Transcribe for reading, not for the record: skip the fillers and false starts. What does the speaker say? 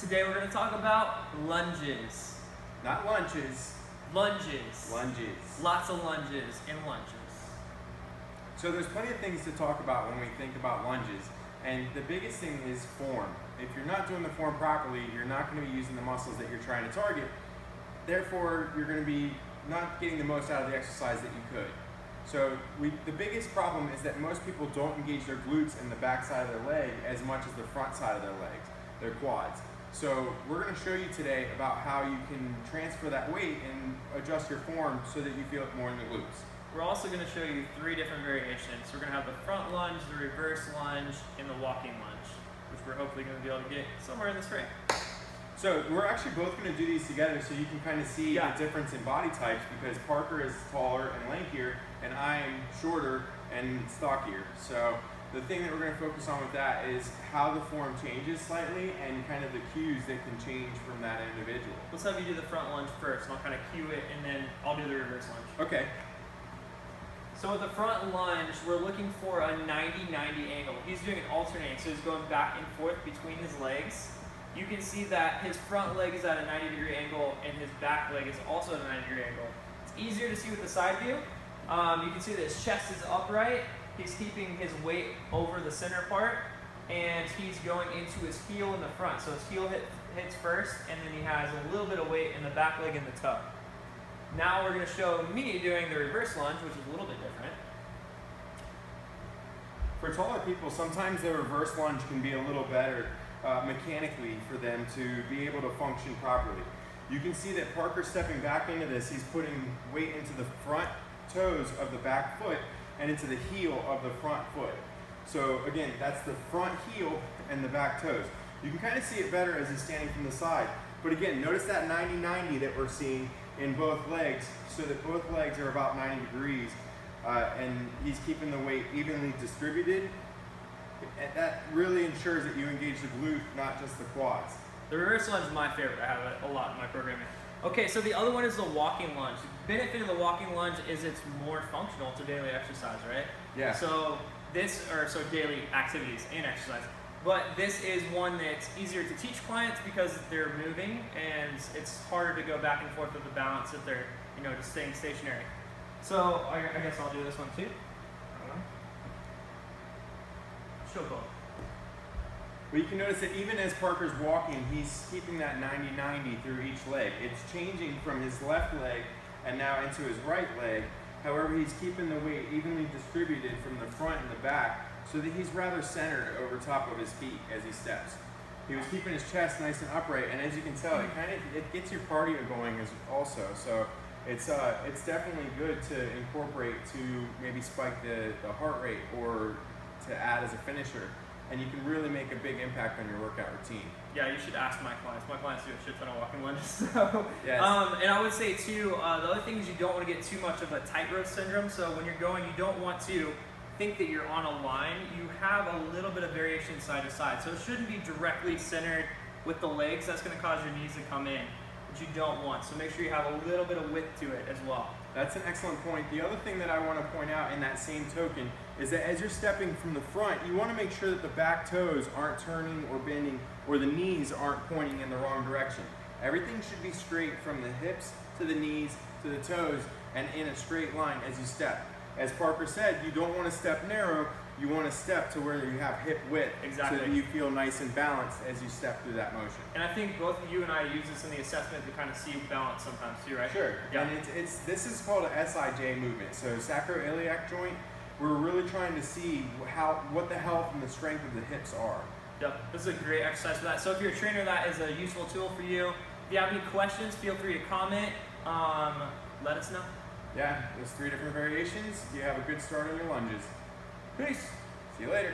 Today we're going to talk about lunges. Not lunches. Lunges. Lunges. Lots of lunges and lunges. So there's plenty of things to talk about when we think about lunges. And the biggest thing is form. If you're not doing the form properly, you're not going to be using the muscles that you're trying to target. Therefore, you're going to be not getting the most out of the exercise that you could. So the biggest problem is that most people don't engage their glutes and the back side of their leg as much as the front side of their legs, their quads. So we're going to show you today about how you can transfer that weight and adjust your form so that you feel it more in the glutes. We're also going to show you 3 different variations. We're going to have the front lunge, the reverse lunge, and the walking lunge, which we're hopefully going to be able to get somewhere in this frame. So we're actually both going to do these together so you can kind of see the difference in body types, because Parker is taller and lankier and I'm shorter and stockier. So the thing that we're going to focus on with that is how the form changes slightly and kind of the cues that can change from that individual. Let's have you do the front lunge first, and I'll kind of cue it, and then I'll do the reverse lunge. Okay. So with the front lunge, we're looking for a 90-90 angle. He's doing an alternating, so he's going back and forth between his legs. You can see that his front leg is at a 90-degree angle and his back leg is also at a 90-degree angle. It's easier to see with the side view. You can see that his chest is upright. He's keeping his weight over the center part, and he's going into his heel in the front. So his heel hits first, and then he has a little bit of weight in the back leg and the toe. Now we're going to show me doing the reverse lunge, which is a little bit different. For taller people, sometimes the reverse lunge can be a little better mechanically for them to be able to function properly. You can see that Parker's stepping back into this. He's putting weight into the front toes of the back foot and into the heel of the front foot. So again, that's the front heel and the back toes. You can kind of see it better as he's standing from the side. But again, notice that 90-90 that we're seeing in both legs, so that both legs are about 90 degrees, and he's keeping the weight evenly distributed. And that really ensures that you engage the glute, not just the quads. The reverse lunge is my favorite. I have it a lot in my programming. Okay, so the other one is the walking lunge. The benefit of the walking lunge is it's more functional to daily exercise, right? Yeah. So daily activities and exercise. But this is one that's easier to teach clients because they're moving, and it's harder to go back and forth with the balance if they're, just staying stationary. So I guess I'll do this one too. She'll go. But you can notice that even as Parker's walking, he's keeping that 90-90 through each leg. It's changing from his left leg and now into his right leg. However, he's keeping the weight evenly distributed from the front and the back so that he's rather centered over top of his feet as he steps. He was keeping his chest nice and upright, and as you can tell, it gets your cardio going also. So it's definitely good to incorporate to maybe spike the heart rate or to add as a finisher, and you can really make a big impact on your workout routine. Yeah, you should ask my clients. My clients do a shit ton of walking lunges. So, yes. And I would say too, the other thing is you don't want to get too much of a tightrope syndrome. So when you're going, you don't want to think that you're on a line. You have a little bit of variation side to side. So it shouldn't be directly centered with the legs. That's going to cause your knees to come in, which you don't want. So make sure you have a little bit of width to it as well. That's an excellent point. The other thing that I want to point out in that same token is that as you're stepping from the front, you want to make sure that the back toes aren't turning or bending, or the knees aren't pointing in the wrong direction. Everything should be straight from the hips to the knees to the toes and in a straight line as you step. As Parker said, you don't want to step narrow, you want to step to where you have hip width. Exactly. So that you feel nice and balanced as you step through that motion. And I think both you and I use this in the assessment to kind of see balance sometimes too, right? Sure. Yeah. And this is called an SIJ movement. So sacroiliac joint. We're really trying to see what the health and the strength of the hips are. Yep, this is a great exercise for that. So if you're a trainer, that is a useful tool for you. If you have any questions, feel free to comment. Let us know. Yeah, there's 3 different variations. You have a good start on your lunges. Peace. See you later.